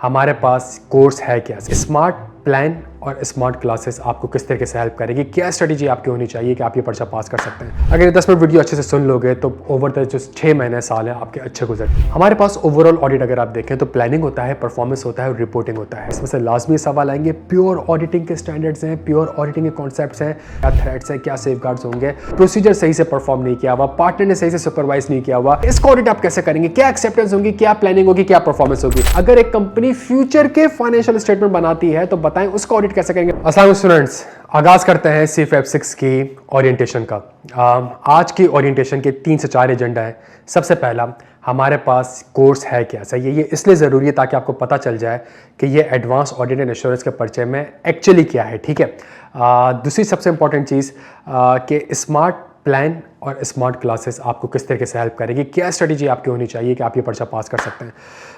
हमारे पास कोर्स है क्या। स्मार्ट प्लान और स्मार्ट क्लासेस आपको किस तरीके से हेल्प करेगी, क्या स्ट्रेटेजी आपकी होनी चाहिए कि आप ये पर्चा पास कर सकते हैं। अगर ये 10 मिनट वीडियो अच्छे से सुन लोगे तो ओवर द जो 6 महीने साल है आपके अच्छे गुजर। हमारे पास ओवरऑल ऑडिट अगर आप देखें तो प्लानिंग होता है, परफॉर्मेंस होता है और रिपोर्टिंग होता है। इसमें से लाजमी सवाल आएंगे, प्योर ऑडिटिंग के स्टैंडर्ड्स हैं, प्योर ऑडिटिंग के कॉन्सेप्ट्स हैं, क्या थ्रेट्स हैं, क्या सेफगार्ड्स होंगे, प्रोसीजर सही से परफॉर्म नहीं किया हुआ, पार्टनर ने सही से सुपरवाइज नहीं किया हुआ, इसको ऑडिट आप कैसे करेंगे, क्या एक्सेप्टेंस होगी, क्या प्लानिंग होगी, क्या परफॉर्मेंस होगी। अगर एक कंपनी फ्यूचर के फाइनेंशियल स्टेटमेंट बनाती है तो बताएं उसका ऑडिट कैसे करेंगे। अस्सलाम स्टूडेंट्स, आगाज करते हैं CFAP6 की ओरिएंटेशन का। आज की ओरिएंटेशन के 3 से 4 एजेंडा है। सबसे पहला, हमारे पास कोर्स है क्या। सही है, ये इसलिए ज़रूरी है ताकि आपको पता चल जाए कि ये एडवांस ऑडिट एंड एश्योरेंस के पर्चे में एक्चुअली क्या है। ठीक है। दूसरी सबसे इंपॉर्टेंट चीज़ कि स्मार्ट प्लान और स्मार्ट क्लासेस आपको किस तरीके से हेल्प करेगी, क्या स्ट्रेटेजी आपकी होनी चाहिए कि आप ये पर्चा पास कर सकते हैं।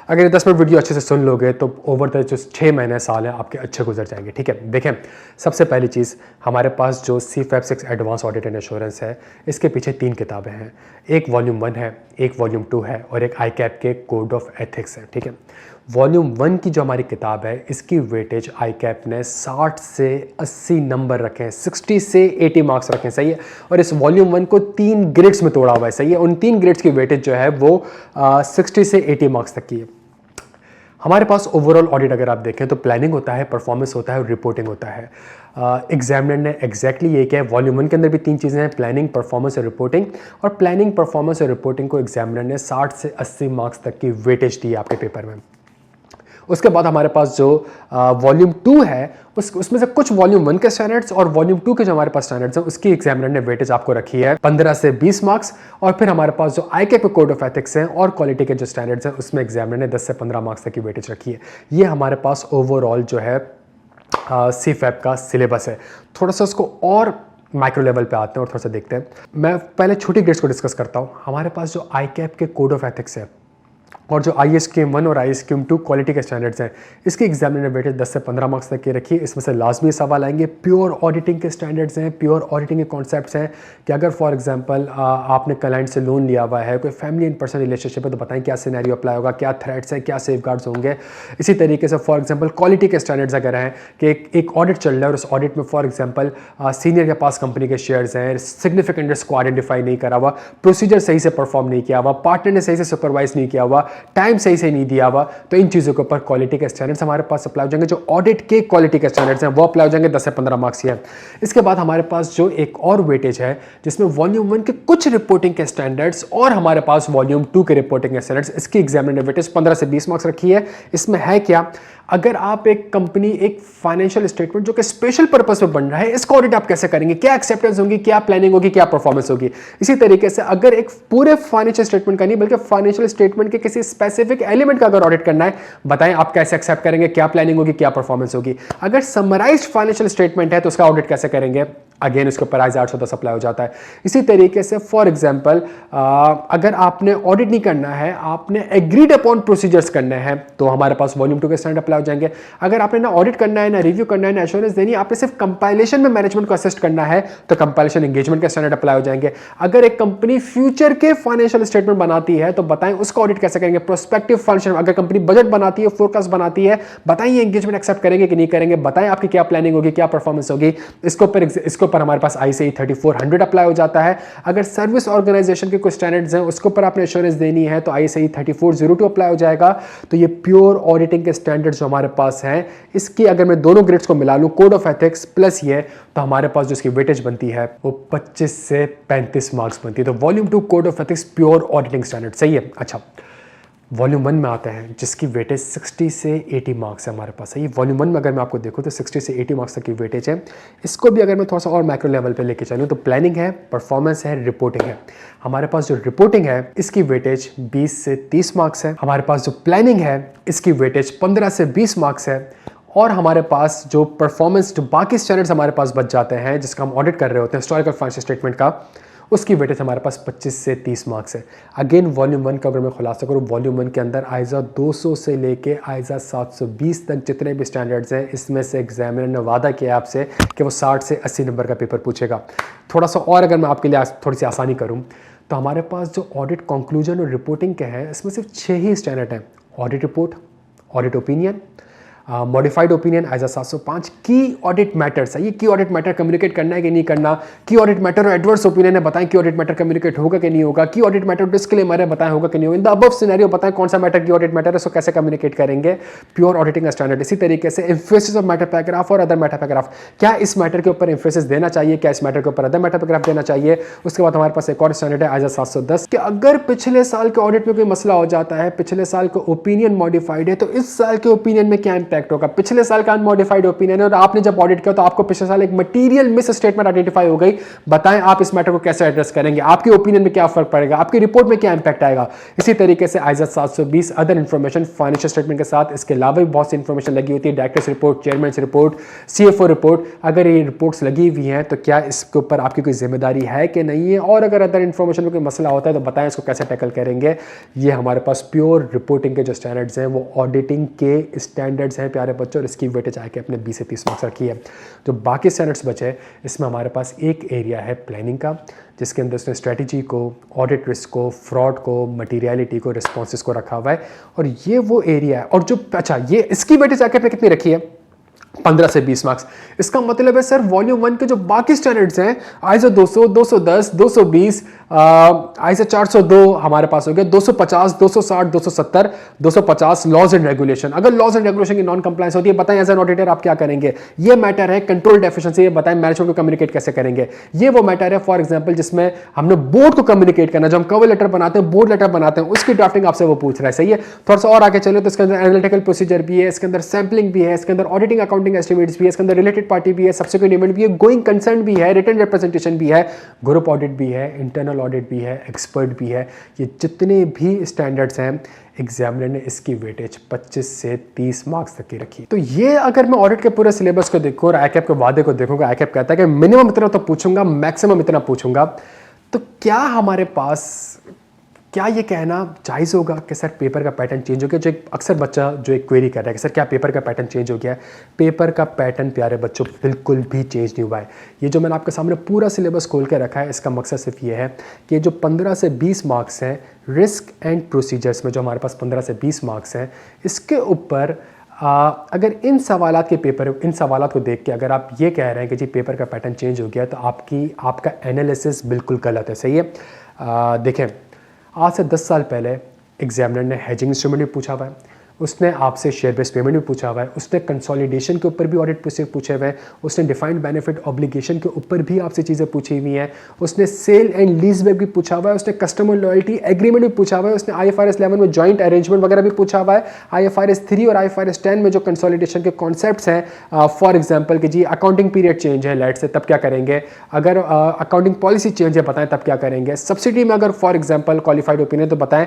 अगर ये 10 मिनट वीडियो अच्छे से सुन लोगे तो ओवर द जो 6 महीने साल है आपके अच्छे गुजर जाएंगे। ठीक है। देखें, सबसे पहली चीज़, हमारे पास जो CFAP6 advance audit and assurance है, इसके पीछे 3 किताबें हैं। एक वॉल्यूम 1 है, एक वॉल्यूम 2 है और एक ICAP के कोड ऑफ एथिक्स है। ठीक है। वॉल्यूम 1 की जो हमारी किताब है, इसकी वेटेज ICAP ने 60 से 80 नंबर रखे हैं, 60 से 80 मार्क्स रखे हैं। सही है। और इस वॉल्यूम 1 को 3 ग्रेड्स में तोड़ा हुआ है। सही है। उन 3 ग्रेड्स की वेटेज जो है वो 60 से 80 मार्क्स तक की है। हमारे पास ओवरऑल ऑडिट अगर आप देखें तो प्लानिंग होता है, परफॉर्मेंस होता है और रिपोर्टिंग होता है। एग्जामिनर ने एग्जैक्टली ये किया है। वॉल्यूम 1 के अंदर भी 3 चीज़ें हैं, प्लानिंग, परफॉर्मेंस और रिपोर्टिंग। और प्लानिंग, परफॉर्मेंस और रिपोर्टिंग को एग्जामिनर ने 60 से 80 मार्क्स तक की वेटेज दी है आपके पेपर में। उसके बाद हमारे पास जो वॉल्यूम 2 है, उसमें से कुछ वॉल्यूम 1 के स्टैंडर्ड्स और वॉल्यूम 2 के जो हमारे पास स्टैंडर्ड्स हैं, उसकी एग्जामिनर ने वेटेज आपको रखी है 15 से 20 मार्क्स। और फिर हमारे पास जो ICAP के कोड ऑफ एथिक्स हैं और क्वालिटी के जो स्टैंडर्ड्स हैं, उसमें एग्जामिनर ने 10 से 15 मार्क्स तक की वेटेज रखी है। ये हमारे पास ओवरऑल जो है CFAP का सिलेबस है। थोड़ा सा उसको और माइक्रो लेवल पे आते हैं और थोड़ा सा देखते हैं। मैं पहले छोटी ग्रेड्स को डिस्कस करता हूँ। हमारे पास जो ICAP के कोड ऑफ एथिक्स है और जो ISQM1 और ISQM2 क्वालिटी के स्टैंडर्ड्स हैं, इसकी एग्जामिनर ने वेटेज 10 से 15 मार्क्स तक की रखी है। इसमें से लाजमी सवाल आएंगे, प्योर ऑडिटिंग के स्टैंडर्ड्स हैं, प्योर ऑडिटिंग के कॉन्सेप्ट्स हैं कि अगर फॉर एग्जांपल आपने क्लाइंट से लोन लिया हुआ है, कोई फैमिली एंड पर्सनल रिलेशनशिप है, तो बताएं क्या सिनेरियो अप्लाई होगा, क्या थ्रेट्स हैं, क्या सेफगार्ड्स होंगे। इसी तरीके से फॉर एग्जाम्पल क्वालिटी के स्टैंडर्ड्स अगर हैं कि एक ऑडिट चल रहा है और उस ऑडिट में फॉर एग्जाम्पल सीनियर के पास कंपनी के शेयर्स हैं, सिग्निफिकेंट रिस्क को आइडेंटिफाई नहीं करा हुआ, प्रोसीजर सही से परफॉर्म नहीं किया हुआ, पार्टनर ने सही से सुपरवाइज नहीं किया हुआ, टाइम सही से नहीं दिया हुआ, तो इन चीजों के ऊपर क्वालिटी के स्टैंडर्ड्स हमारे पास अप्लाई हो जाएंगे। जो ऑडिट के क्वालिटी के स्टैंडर्ड्स हैं वो अप्लाई हो जाएंगे, 10 से 15 मार्क्स है। इसके बाद हमारे पास जो एक और वेटेज है जिसमें वॉल्यूम 1 के कुछ रिपोर्टिंग के स्टैंडर्ड्स और हमारे पास वॉल्यूम 2 के रिपोर्टिंग के स्टैंडर्ड्स, इसकी एग्जामिनर ने वेटेज 15 से 20 मार्क्स रखी है। इसमें है क्या, अगर आप एक कंपनी, एक फाइनेंशियल स्टेटमेंट जो कि स्पेशल पर्पस पे बन रहा है, इसका ऑडिट आप कैसे करेंगे, क्या एक्सेप्टेंस होगी, क्या प्लानिंग होगी, क्या परफॉर्मेंस होगी। इसी तरीके से अगर एक पूरे फाइनेंशियल स्टेटमेंट का नहीं बल्कि फाइनेंशियल स्टेटमेंट के किसी स्पेसिफिक एलिमेंट का अगर ऑडिट करना है, बताएं आप कैसे एक्सेप्ट करेंगे, क्या प्लानिंग होगी, क्या परफॉर्मेंस होगी। अगर समराइज्ड फाइनेंशियल स्टेटमेंट है तो उसका ऑडिट कैसे करेंगे, अगेन उसके ऊपर IS 810 अप्लाई हो जाता है। इसी तरीके से फॉर एग्जांपल अगर आपने ऑडिट नहीं करना है, आपने एग्रीड अपॉन प्रोसीजर्स करने हैं, तो हमारे पास वॉल्यूम 2 के स्टैंडर्ड अप्लाई हो जाएंगे। अगर आपने ना ऑडिट करना है, ना रिव्यू करना है, ना एश्योरेंस देनी है, आपने सिर्फ कंपाइलेशन में मैनेजमेंट को असिस्ट करना है, तो कंपाइलेशन एंगेजमेंट के स्टैंडर्ड अप्लाई हो जाएंगे। अगर एक कंपनी फ्यूचर के फाइनेंशियल स्टेटमेंट बनाती है तो बताएं उसका ऑडिट कैसे करेंगे। प्रोस्पेक्टिव फाइनेंशियल, अगर कंपनी बजट बनाती है, फोरकास्ट बनाती है, बताइए एंगेजमेंट एक्सेप्ट करेंगे कि नहीं करेंगे, बताएं आपकी क्या प्लानिंग होगी, क्या परफॉर्मेंस होगी। इसके ऊपर हमारे पास ICAI 3400 अप्लाई हो जाता है। अगर सर्विस ऑर्गेनाइजेशन के कुछ स्टैंडर्ड्स हैं उसके ऊपर आपने एश्योरेंस देनी है तो ICAI 3402 अप्लाई हो जाएगा। तो ये प्योर ऑडिटिंग के स्टैंडर्ड्स जो हमारे पास हैं, इसकी अगर मैं दोनों ग्रेड्स को मिला लूं, कोड ऑफ एथिक्स प्लस ये, तो हमारे पास जो इसकी वेटेज बनती है वो 25 से 35 मार्क्स बनती है। तो volume 2 code of ethics pure auditing standard. सही है। अच्छा, वॉल्यूम 1 में आते हैं जिसकी वेटेज 60 से 80 मार्क्स है हमारे पास। सही, वॉल्यूम 1 में अगर मैं आपको देखूं तो 60 से 80 मार्क्स तक की वेटेज है। इसको भी अगर मैं थोड़ा सा और मैक्रो लेवल पे लेके चलूं तो प्लानिंग है, परफॉर्मेंस है, रिपोर्टिंग है। हमारे पास जो रिपोर्टिंग है इसकी वेटेज 20 से 30 मार्क्स है। हमारे पास जो प्लानिंग है इसकी वेटेज 15 से 20 मार्क्स है। और हमारे पास जो परफॉर्मेंस, जो बाकी स्टैंडर्ड्स हमारे पास बच जाते हैं जिसका हम ऑडिट कर रहे होते हैं, हिस्टोरिकल फाइनेंशियल स्टेटमेंट का, उसकी वेटेज हमारे पास 25 से 30 मार्क्स है। अगेन वॉल्यूम 1 का अगर मैं खुलासा करूँ, वॉल्यूम 1 के अंदर ISA 200 से लेके ISA 720 तक जितने भी स्टैंडर्ड्स हैं, इसमें से एग्जामिनर ने वादा किया आपसे कि वो 60 से 80 नंबर का पेपर पूछेगा। थोड़ा सा और अगर मैं आपके लिए थोड़ी सी आसानी करूँ तो हमारे पास जो ऑडिट कंक्लूजन और रिपोर्टिंग के हैं, इसमें सिर्फ 6 ही स्टैंडर्ड हैं। Audit report, audit opinion, modified opinion as 705 की ऑडिट मैटर्स है। ये की ऑडिट मैटर कम्युनिकेट करना है कि नहीं करना, की ऑडिट मैटर और एडवर्स ओपिनियन है, बताएं की ऑडिट मैटर कम्युनिकेट होगा कि नहीं होगा, की ऑडिट मैटर डिस्क्लेमर है, बताएं होगा कि नहीं होगा। इन द अबव सिनेरियो बताएं कौन सा मैटर की ऑडिट मैटर है, सो कैसे कम्युनिकेट करेंगे, प्योर ऑडिटिंग स्टैंडर्ड। इसी तरीके से एम्फेसिस ऑफ मैटर पैराग्राफ और अदर मैटर पैराग्राफ, क्या इस मैटर के ऊपर एम्फेसिस देना चाहिए, क्या इस मैटर के ऊपर अदर मैटर पैराग्राफ देना चाहिए। उसके बाद हमारे पास एक और स्टैंडर्ड है एज 710 कि अगर पिछले साल के ऑडिट में कोई मसला हो जाता है, पिछले साल का ओपिनियन मॉडिफाइड है, तो इस साल के ओपिनियन में क्या इंपैक्ट होगा। पिछले साल का अनमॉडिफाइड ओपिनियन है और आपने जब ऑडिट किया तो आपको पिछले साल एक मटेरियल मिस स्टेटमेंट आइडेंटिफाई हो गई, बताएं आप इस मैटर को कैसे एड्रेस करेंगे, आपके ओपिनियन में क्या फर्क पड़ेगा, आपकी रिपोर्ट में क्या इंपैक्ट आएगा। इसी तरीके से Aiza 720 other information financial statement के साथ इसके अलावा भी बहुत सी इंफॉर्मेशन लगी होती है, directors report, chairman report, CFO report. अगर ये रिपोर्ट्स लगी हुई हैं तो क्या इसके ऊपर आपकी कोई जिम्मेदारी है कि नहीं है, और अगर अदर इंफॉर्मेशन में कोई मसला होता है तो बताएं इसको कैसे टैकल करेंगे। ये हमारे पास प्योर रिपोर्टिंग के जो स्टैंडर्ड्स हैं वो ऑडिटिंग के स्टैंडर्ड्स हैं प्यारे बच्चों, और इसकी वेटेज आके अपने 20 से 30 मार्क्स रखी है। जो बाकी स्टैंडर्ड्स बचे इसमें हमारे पास एक एरिया है प्लानिंग का, जिसके अंदर उसने स्ट्रेटजी को, ऑडिट रिस्क को, फ्रॉड को, मटीरियलिटी को, रिस्पॉन्सेस को रखा हुआ है। और ये वो एरिया है। और जो अच्छा ये इसकी वेटेज आके आपने कितनी रखी है, 15 से 20 मार्क्स। इसका मतलब है सर वॉल्यूम 1 के जो बाकी स्टैंडर्ड्स हैं आईएसओ 200, 210, 220, आईएसओ 402 हमारे पास हो गया, 250, 260, 270, 250 लॉज एंड रेगुलेशन। अगर लॉज एंड रेगुलेशन की नॉन कंप्लायंस होती है, बताएं एज एन ऑडिटर आप क्या करेंगे। ये मैटर है कंट्रोल डेफिशिएंसी, ये बताएं मैनेजमेंट को कम्युनिकेट कैसे करेंगे। ये वो मैटर है फॉर एग्जांपल जिसमें हमने बोर्ड को कम्युनिकेट करना, जो हम कवर लेटर बनाते हैं, बोर्ड लेटर बनाते हैं, उसकी ड्राफ्टिंग आपसे वो पूछ रहा है। सही है। थोड़ा सा और आगे चले तो इसके अंदर एनालिटिकल प्रोसीजर भी है, इसके अंदर सैंपलिंग भी है, इसके अंदर ऑडिटिंग अकाउंटिंग एस्टिमेट्स भी है, इसके अंदर रिलेटेड पार्टी भी है, सब्सिक्वेंट इवेंट भी है, गोइंग कंसर्न भी है, रिटन रिप्रेजेंटेशन भी है, ग्रुप ऑडिट भी है, इंटरनल ऑडिट भी है, एक्सपर्ट भी है। ये जितने भी स्टैंडर्ड्स हैं एग्जामिनर ने इसकी वेटेज 25 से 30 मार्क्स तक की रखी। तो ये अगर मैं ऑडिट के पूरे सिलेबस को देखूँ और आईकैप के वादे को देखूंगा, आईकैप कहता है कि मिनिमम इतना तो पूछूंगा, मैक्सिमम इतना पूछूंगा, तो क्या हमारे पास, क्या ये कहना जायज़ होगा कि सर पेपर का पैटर्न चेंज हो गया। जो एक अक्सर बच्चा जो एक क्वेरी कर रहा है कि सर क्या पेपर का पैटर्न चेंज हो गया है। पेपर का पैटर्न प्यारे बच्चों बिल्कुल भी चेंज नहीं हुआ है। ये जो मैंने आपके सामने पूरा सिलेबस खोल के रखा है, इसका मकसद सिर्फ ये है कि जो 15 से 20 मार्क्स हैं रिस्क एंड प्रोसीजर्स में, जो हमारे पास 15 से 20 मार्क्स हैं, इसके ऊपर अगर इन सवालात के पेपर, इन सवालात को देख के अगर आप ये कह रहे हैं कि जी पेपर का पैटर्न चेंज हो गया, तो आपका एनालिसिस बिल्कुल गलत है। सही है। देखें, आज से 10 साल पहले एग्जामिनर ने हेजिंग इंस्ट्रूमेंट भी पूछा हुआ है, उसने आपसे शेयर बेस्ड पेमेंट भी पूछा हुआ है, उसने कंसोलिडेशन के ऊपर भी ऑडिट पूछे हुए हैं, उसने डिफाइंड बेनिफिट ऑब्लिगेशन के ऊपर भी आपसे चीज़ें पूछी हुई हैं, उसने सेल एंड लीज बैक भी पूछा हुआ है, उसने कस्टमर लॉयल्टी एग्रीमेंट भी पूछा हुआ है, उसने IFRS 11 में जॉइंट अरेंजमेंट वगैरह भी पूछा हुआ है, IFRS 3 और IFRS 10 में जो कंसोलिडेशन के कॉन्सेप्ट्स हैं, फॉर एग्जाम्पल कि जी अकाउंटिंग पीरियड चेंज है लेट से, तब क्या करेंगे, अगर अकाउंटिंग पॉलिसी चेंज है बताएं तब क्या करेंगे, सब्सिडी में अगर फॉर एग्जाम्पल क्वालिफाइड ओपिनियन तो बताएं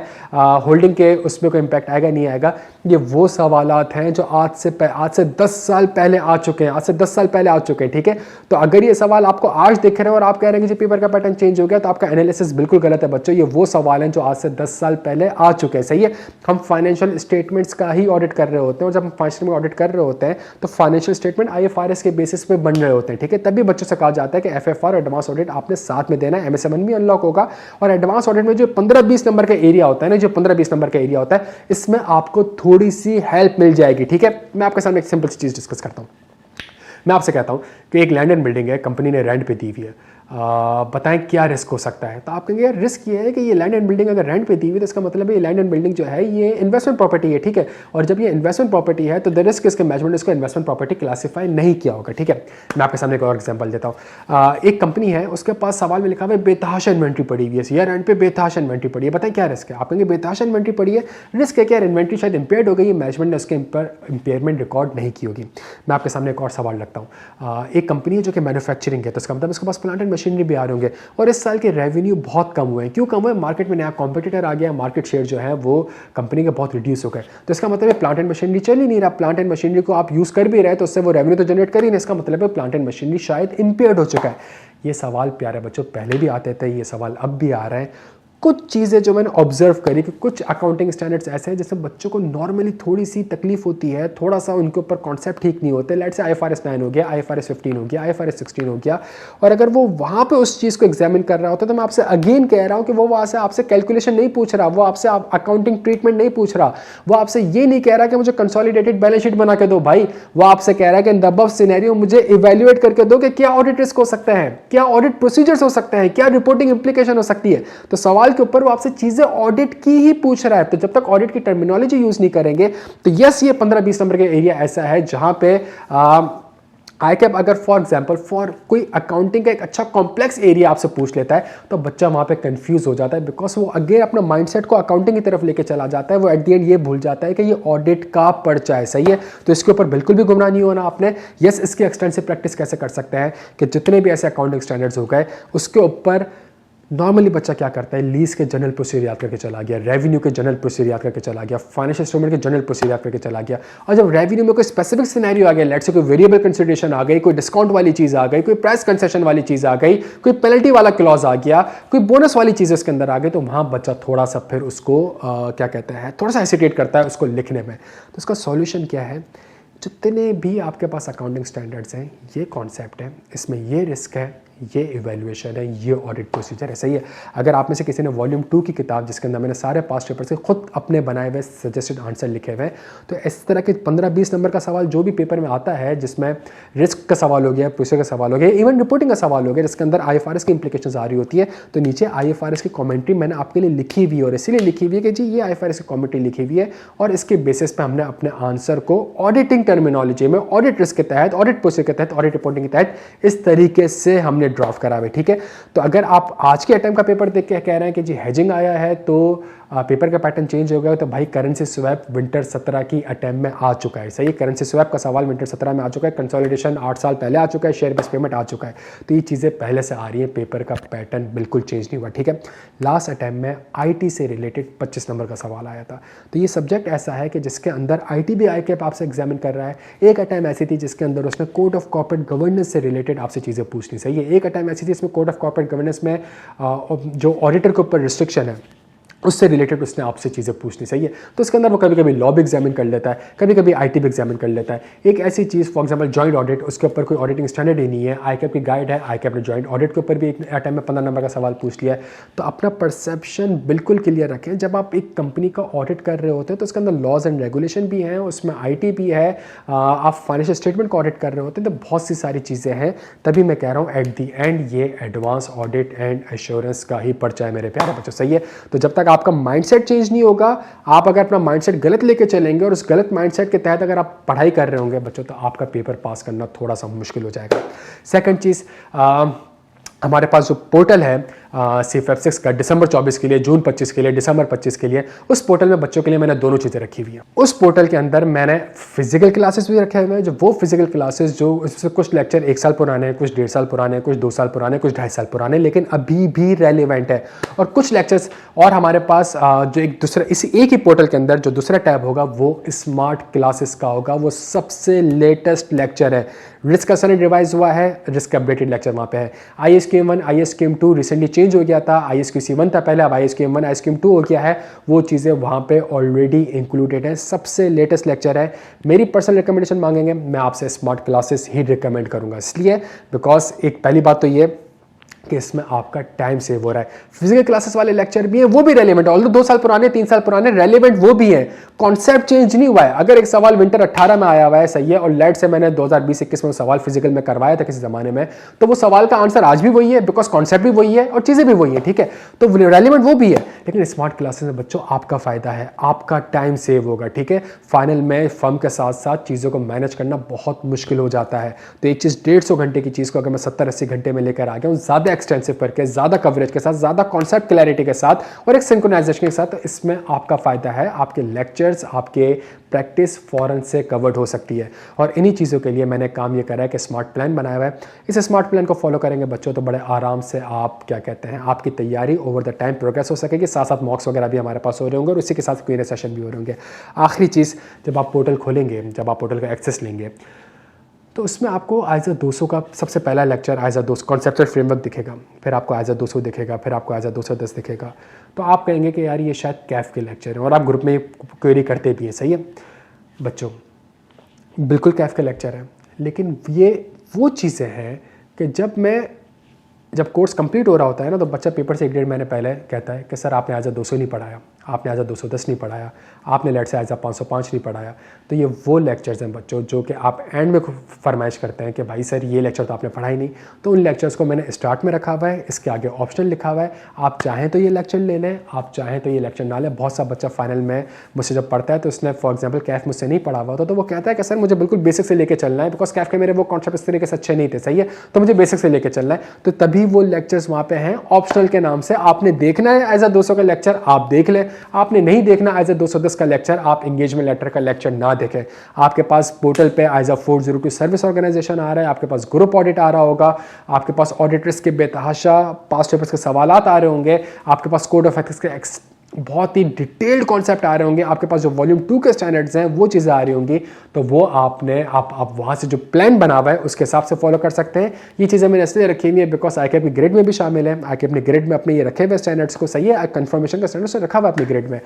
होल्डिंग के उसमें कोई इंपैक्ट आएगा नहीं आएगा। ये वो सवालात हैं जो आज से 10 साल पहले आ चुके हैं, आज से 10 साल पहले आ चुके हैं। ठीक है। तो अगर ये सवाल आपको आज दिख रहे हैं और आप कह रहे हैं कि पेपर का पैटर्न चेंज हो गया, तो आपका एनालिसिस बिल्कुल गलत है बच्चों। ये वो सवाल हैं जो आज से 10 साल पहले आ चुके हैं। सही है। हम फाइनेंशियल स्टेटमेंट्स का ही ऑडिट कर रहे होते हैं, और जब हम फाइनेंशियल ऑडिट कर रहे होते हैं तो फाइनेंशियल स्टेटमेंट IFRS के बेसिस पे बन रहे होते हैं। ठीक है। तभी बच्चों से कहा जाता है कि FFR और एडवांस ऑडिट आपने साथ में देना है, MSMN भी अनलॉक होगा। और एडवांस ऑडिट में जो 15-20 नंबर का एरिया होता है ना, जो 15-20 नंबर का एरिया होता है, इसमें आपको थोड़ी सी हेल्प मिल जाएगी। ठीक है। मैं आपके सामने एक सिंपल सी चीज़ डिस्कस करता हूँ। मैं आपसे कहता हूँ कि एक लैंड एंड बिल्डिंग है, कंपनी ने रेंट पे दी हुई है, बताएं क्या रिस्क हो सकता है। तो आप कहेंगे यार रिस्क ये है कि ये लैंड एंड बिल्डिंग अगर रेंट पे दी हुई तो इसका मतलब है ये लैंड एंड बिल्डिंग जो है ये इन्वेस्टमेंट प्रॉपर्टी है। ठीक है। और जब ये इन्वेस्टमेंट प्रॉपर्टी है तो द रिस्क इसके मैनेजमेंट इसको इन्वेस्टमेंट प्रॉपर्टी क्लासीफाई नहीं किया होगा। ठीक है। मैं आपके सामने एक और एग्जाम्पल देता हूँ। एक कंपनी है, उसके पास सवाल में लिखा हुआ है बेतहाशा इन्वेंट्री पड़ी हुई है, यार रेंट पे बेतहाशा इन्वेंट्री पड़ी है, बताएं क्या रिस्क है। आप कहेंगे बेतहाशा इन्वेंट्री पड़ी है, रिस्क है क्या, इन्वेंट्री शायद इंपेयर्ड हो गई, मैनेजमेंट ने उसके इंपेयरमेंट रिकॉर्ड नहीं की होगी। मैं आपके सामने एक और सवाल रखता हूँ। एक कंपनी है जो कि मैन्युफैक्चरिंग है, तो इसका मतलब इसके पास प्लांट एंड मशीनरी भी आ रहे होंगे, और इस साल के रेवेन्यू बहुत कम हुए हैं। क्यों कम हुए? मार्केट में नया कॉम्पिटिटर आ गया, मार्केट शेयर जो है वो कंपनी का बहुत रिड्यूस हो गया। तो इसका मतलब है प्लांट एंड मशीनरी चल ही नहीं रहा, प्लांट एंड मशीनरी को आप यूज़ कर भी रहे तो उससे वो रेवेन्यू तो जनरेट कर ही नहीं। इसका मतलब है प्लांट एंड मशीनरी शायद इंपेयर्ड हो चुका है। ये सवाल प्यारे बच्चों पहले भी आते थे, ये सवाल अब भी आ रहे हैं। कुछ चीज़ें जो मैंने ऑब्जर्व करी कि कुछ अकाउंटिंग स्टैंडर्ड्स ऐसे हैं जिसमें बच्चों को नॉर्मली थोड़ी सी तकलीफ होती है, थोड़ा सा उनके ऊपर कॉन्सेप्ट ठीक नहीं होते। लेट्स से IFRS 9 हो गया, IFRS 15 हो गया, IFRS 16 हो गया, और अगर वो वहाँ पे उस चीज़ को एग्जामिन कर रहा होता है तो मैं आपसे अगेन कह रहा हूँ कि वो वहाँ से आपसे कैलकुलेशन नहीं पूछ रहा, वो आपसे अकाउंटिंग ट्रीटमेंट नहीं पूछ रहा, वो आपसे ये नहीं कह रहा कि मुझे कंसोलिडेटेड बैलेंस शीट बना के दो भाई, वो आपसे कह रहा है कि इन द अबव सिनेरियो मुझे इवैल्यूएट करके दो कि क्या ऑडिट रिस्क हो सकते हैं, क्या ऑडिट प्रोसीजर्स हो सकते हैं, क्या रिपोर्टिंग इंप्लीकेशन हो सकती है। तो सवाल के ऊपर वो आपसे चीजें ऑडिट की ही पूछ रहा है। तो जब तक ऑडिट की टर्मिनोलॉजी यूज नहीं करेंगे तो यस, ये 15-20 नंबर के एरिया ऐसा है जहां पे ICAP अगर फॉर एग्जांपल फॉर कोई अकाउंटिंग का एक अच्छा कॉम्प्लेक्स एरिया आपसे पूछ लेता है तो बच्चा वहां पे कंफ्यूज हो जाता है, बिकॉज वो अगेन अपना माइंडसेट को अकाउंटिंग की तरफ लेके चला जाता है। वो एट द एंड ये भूल जाता है कि ये ऑडिट का पर्चा है। सही है, तो इसके ऊपर बिल्कुल भी गुमराह नहीं होना आपने। यस, इसकी एक्सटेंसिव प्रैक्टिस कैसे कर सकते हैं कि जितने भी ऐसे अकाउंटिंग स्टैंडर्ड्स हो गए उसके ऊपर नॉर्मली बच्चा क्या करता है, लीज के जनरल प्रोसीजर याद करके चला गया, रेवेन्यू के जनरल प्रोसीजर याद करके चला गया, फाइनेंशियल स्टेटमेंट के जनरल प्रोसीजर याद करके चला गया। और जब रेवेन्यू में कोई स्पेसिफिक सिनेरियो आ गया, लेट्स से कोई वेरिएबल कंसिडरेशन आ गई, कोई डिस्काउंट वाली चीज़ आ गई, कोई प्राइस कंसेशन वाली चीज़ आ गई, कोई पेनल्टी वाला क्लॉज आ गया, कोई बोनस वाली चीज़ उसके अंदर आ गई, तो वहाँ बच्चा थोड़ा सा फिर उसको क्या कहते हैं, थोड़ा सा हेसिटेट करता है उसको लिखने में। तो इसका सॉल्यूशन क्या है, जितने भी आपके पास अकाउंटिंग स्टैंडर्ड्स हैं, ये कॉन्सेप्ट है, इसमें ये रिस्क है, ये इवैल्यूएशन है, ये ऑडिट प्रोसीजर है। सही है, अगर आप में से किसी ने वॉल्यूम 2 की किताब जिसके अंदर मैंने सारे पास्ट पेपर से खुद अपने बनाए हुए सजेस्टेड आंसर लिखे हुए हैं, तो इस तरह के 15-20 नंबर का सवाल जो भी पेपर में आता है जिसमें रिस्क का सवाल हो गया, प्रोसीजर का सवाल हो गया, इवन रिपोर्टिंग का सवाल हो गया, जिसके अंदर IFRS की इंप्लीकेशंस आ रही होती है, तो नीचे IFRS की कॉमेंट्री मैंने आपके लिए लिखी हुई है, और इसीलिए लिखी हुई है कि जी ये IFRS की कॉमेंट्री लिखी हुई है, और इसके बेसिस पे हमने अपने आंसर को ऑडिटिंग टर्मिनोलॉजी में, ऑडिट रिस्क के तहत, ऑडिट प्रोसीजर के तहत, ऑडिट रिपोर्टिंग के तहत इस तरीके से हमने ड्राफ्ट करा हुआ। ठीक है, तो अगर आप आज के अटेम्प्ट का पेपर देख के कह रहे हैं कि जी हेजिंग आया है तो पेपर का पैटर्न चेंज हो गया, तो भाई करेंसी स्वैप विंटर 17 की अटेम्प्ट में आ चुका है। सही है, करेंसी स्वैप का सवाल विंटर 17 में आ चुका है, कंसोलिडेशन 8 साल पहले आ चुका है, शेयर बेस्ड पेमेंट आ चुका है, तो ये चीज़ें पहले से आ रही है, पेपर का पैटर्न बिल्कुल चेंज नहीं हुआ। ठीक है, लास्ट अटेम्प्ट में IT से रिलेटेड 25 नंबर का सवाल आया था, तो ये सब्जेक्ट ऐसा है कि जिसके अंदर IT भी ICAP आपसे एग्जामिन कर रहा है। एक अटेम्प्ट ऐसी थी जिसके अंदर उसने कोड ऑफ कॉर्पोरेट गवर्नेंस से रिलेटेड आपसे चीज़ें पूछनी। सही है, एक अटेम्प्ट ऐसी थी इसमें कोड ऑफ कॉर्पोरेट गवर्नेंस में जो ऑडिटर के ऊपर रिस्ट्रिक्शन है उससे रिलेटेड उसने आपसे चीज़ें पूछनी। सही है, तो उसके अंदर वो कभी कभी लॉ भी एग्जामिन कर लेता है, कभी कभी IT भी एग्जामिन कर लेता है। एक ऐसी चीज़ फॉर एग्जांपल जॉइंट ऑडिट, उसके ऊपर कोई ऑडिटिंग स्टैंडर्ड ही नहीं है, ICAP की गाइड है, ICAP ने जॉइंट ऑडिट के ऊपर भी एक अटेम्प्ट में 15 नंबर का सवाल पूछ लिया है। तो अपना परसेप्शन बिल्कुल क्लियर रखें, जब आप एक कंपनी का ऑडिट कर रहे होते हैं तो उसके अंदर लॉज एंड रेगुलेशन भी हैं, उसमें IT भी है, आप फाइनेंशियल स्टेटमेंट का ऑडिट कर रहे होते हैं, तो बहुत सी सारी चीज़ें हैं। तभी मैं कह रहा हूँ एट दी एंड ये एडवांस ऑडिट एंड एश्योरेंस का ही पर्चा है मेरे प्यारे बच्चों। सही है, तो जब तक आपका माइंडसेट चेंज नहीं होगा, आप अगर अपना माइंडसेट गलत लेके चलेंगे और उस गलत माइंडसेट के तहत अगर आप पढ़ाई कर रहे होंगे बच्चों, तो आपका पेपर पास करना थोड़ा सा मुश्किल हो जाएगा। सेकंड चीज़, हमारे पास जो पोर्टल है CFF6 का दिसंबर 24 के लिए, जून 25 के लिए, दिसंबर 25 के लिए, उस पोर्टल में बच्चों के लिए मैंने दोनों चीज़ें रखी हुई हैं। उस पोर्टल के अंदर मैंने फिजिकल क्लासेस भी रखे हुए हैं, जो वो फिजिकल क्लासेस जो इससे कुछ लेक्चर 1 साल पुराने हैं, कुछ 1.5 साल पुराने, कुछ 2 साल पुराने, कुछ 2.5 साल पुराने, लेकिन अभी भी रेलिवेंट है। और कुछ लेक्चर्स और हमारे पास जो एक दूसरा इसी एक ही पोर्टल के अंदर जो दूसरा टैब होगा वो स्मार्ट क्लासेस का होगा, वो सबसे लेटेस्ट लेक्चर है। रिस्क असर रिवाइज हुआ है, रिस्क अपडेटेड लेक्चर वहाँ पे है। ISQM1 ISQM2 रिसेंटली चेंज हो गया था, ISQC1 था पहले, अब ISQM1 ISQM2 हो गया है, वो चीज़ें वहाँ पे ऑलरेडी इंक्लूडेड है। सबसे लेटेस्ट लेक्चर है। मेरी पर्सनल रिकमेंडेशन मांगेंगे, मैं आपसे स्मार्ट क्लासेस ही रिकमेंड करूँगा, इसलिए बिकॉज एक पहली बात तो ये कि इसमें आपका टाइम सेव हो रहा है। फिजिकल क्लासेस वाले लेक्चर भी है, वो भी रेलेवेंट है, ऑल्दो 2 साल पुराने 3 साल पुराने, रेलेवेंट वो भी है, कॉन्सेप्ट चेंज नहीं हुआ है। अगर एक सवाल विंटर 18 में आया हुआ है, सही है, और लेट से मैंने 2020-21 में सवाल फिजिकल में करवाया था किसी जमाने में, तो वो सवाल का आंसर आज भी वही है, बिकॉज कॉन्सेप्ट भी वही है और चीज़ें भी वही है। ठीक है, तो रेलेवेंट वो भी है, लेकिन स्मार्ट क्लासेस में बच्चों आपका फायदा है, आपका टाइम सेव होगा। ठीक है, फाइनल में फर्म के साथ साथ चीज़ों को मैनेज करना बहुत मुश्किल हो जाता है। तो एक चीज़ 150 घंटे की चीज़ को अगर मैं 70-80 घंटे में लेकर आ गया हूँ, ज़्यादा एक्सटेंसिव करके, ज़्यादा कवरेज के साथ, ज़्यादा कॉन्सेप्ट क्लैरिटी के साथ और एक सिंक्रोनाइजेशन के साथ, तो इसमें आपका फायदा है, आपके लेक्चर्स, आपके प्रैक्टिस फौरन से कवर्ड हो सकती है। और इन्हीं चीज़ों के लिए मैंने काम ये करा है कि स्मार्ट प्लान बनाया हुआ है। इस स्मार्ट प्लान को फॉलो करेंगे बच्चों तो बड़े आराम से आप क्या कहते हैं, आपकी तैयारी ओवर द टाइम प्रोग्रेस हो सकेगी। साथ साथ मॉक्स वगैरह भी हमारे पास हो रहे होंगे और उसी के साथ क्यूएनए सेशन भी हो रहे होंगे। आखिरी चीज़, जब आप पोर्टल खोलेंगे, जब आप पोर्टल का एक्सेस लेंगे, तो उसमें आपको ISA 200 का सबसे पहला लेक्चर ISA 200 कॉन्सेप्चुअल फ्रेमवर्क दिखेगा, फिर आपको ISA 200 दिखेगा, फिर आपको ISA 210 दिखेगा। तो आप कहेंगे कि यार ये शायद कैफ के लेक्चर हैं, और आप ग्रुप में क्वेरी करते भी हैं, सही है बच्चों, बिल्कुल कैफ के लेक्चर है। लेकिन ये वो चीज़ें हैं कि जब कोर्स कंप्लीट हो रहा होता है ना, तो बच्चा पेपर से 1-1.5 महीने पहले कहता है कि सर आपने ISA 200 नहीं पढ़ाया, आपने ISA 210 नहीं पढ़ाया, आपने लेट से ISA 505 नहीं पढ़ाया। तो ये वो लेक्चर्स हैं बच्चों जो कि आप एंड में फरमाइश करते हैं कि भाई सर ये लेक्चर तो आपने पढ़ा ही नहीं। तो उन लेक्चर्स को मैंने स्टार्ट में रखा हुआ है, इसके आगे ऑप्शनल लिखा हुआ है, आप चाहें तो ये लेक्चर ले लें, आप चाहें तो ये लेक्चर ना लें। बहुत सा बच्चा फाइनल में मुझसे जब पढ़ता है तो उसने फॉर एग्जाम्पल कैफ मुझसे नहीं पढ़ा हुआ होता, तो वो कहता है कि सर मुझे बिल्कुल बेसिक से लेकर चलना है, बिकॉज कैफ के मेरे वो कॉन्सेप्ट इस तरीके से अच्छे नहीं थे, सही है, तो मुझे बेसिक से लेकर चलना है। तो तभी वो लेक्चर्स वहाँ पे हैं ऑप्शनल के नाम से। आपने देखना है ISA 200 का लेक्चर आप देख लें, आपने नहीं देखना ISA 210 का लेक्चर, आप एंगेजमेंट लेटर का लेक्चर ना देखें। आपके पास पोर्टल पे ISA 402 सर्विस ऑर्गेनाइजेशन आ रहा है, आपके पास ग्रुप ऑडिट आ रहा होगा, आपके पास ऑडिटर्स के बेतहाशा पास्ट पेपर्स के सवालात आ रहे होंगे, आपके पास कोड ऑफ एथिक्स के बहुत ही डिटेल्ड कॉन्सेप्ट आ रहे होंगे, आपके पास जो वॉल्यूम 2 के स्टैंडर्ड्स हैं वो चीज़ें आ रही होंगी। तो वो आप वहाँ से जो प्लान बना हुआ है उसके हिसाब से फॉलो कर सकते हैं। ये चीज़ें मैंने इसलिए रखी हुई है बिकॉज ICAP की ग्रेड में भी शामिल है। ICAP अपने ग्रेड में अपने ये रखे हुए स्टैंडर्ड्स को, सही है, कंफर्मेशन का स्टैंडर्ड्स रखा हुआ है अपनी ग्रेड में,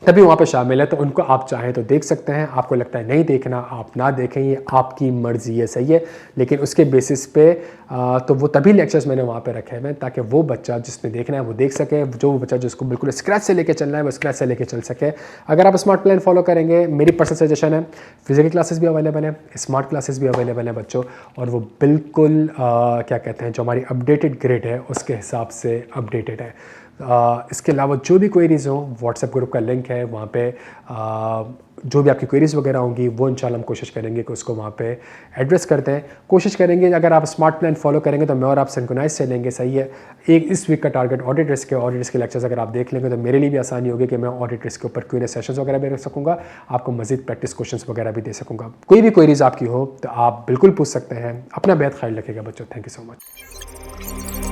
तभी वहाँ पे शामिल है। तो उनको आप चाहें तो देख सकते हैं, आपको लगता है नहीं देखना आप ना देखें, ये आपकी मर्जी है, सही है। लेकिन उसके बेसिस पे तो वो तभी लेक्चर्स मैंने वहाँ पे रखे हैं ताकि वो बच्चा जिसने देखना है वो देख सके, जो बच्चा जिसको बिल्कुल स्क्रैच से लेके चलना है वो स्क्रैच से लेके चल सके। अगर आप स्मार्ट प्लान फॉलो करेंगे, मेरी पर्सनल सजेशन है, फिजिकल क्लासेस भी अवेलेबल है, स्मार्ट क्लासेस भी अवेलेबल है बच्चों, और वो बिल्कुल क्या कहते हैं, जो हमारी अपडेटेड ग्रेड है उसके हिसाब से अपडेटेड है। इसके अलावा जो भी क्वेरीज़ हो, व्हाट्सएप ग्रुप का लिंक है, वहाँ पे जो भी आपकी क्वेरीज़ वगैरह होंगी वो इंशाल्लाह हम कोशिश करेंगे कि उसको वहाँ पे एड्रेस करते हैं। कोशिश करेंगे अगर आप स्मार्ट प्लान फॉलो करेंगे तो मैं और आप सिंक्रोनाइज चलेंगे, सही है। इस वीक का टारगेट ऑडिट रिस्क के लेक्चर्स अगर आप देख लेंगे तो मेरे लिए भी आसानी होगी कि मैं ऑडिट रिस्क के ऊपर क्वेरी सेशंस वगैरह भी रख सकूँगा, आपको मजीद प्रैक्टिस क्वेश्चंस वगैरह भी दे सकूँगा। कोई भी क्वेरीज़ आपकी हो तो आप बिल्कुल पूछ सकते हैं। अपना बेहद ख्याल रखिएगा बच्चों, थैंक यू सो मच।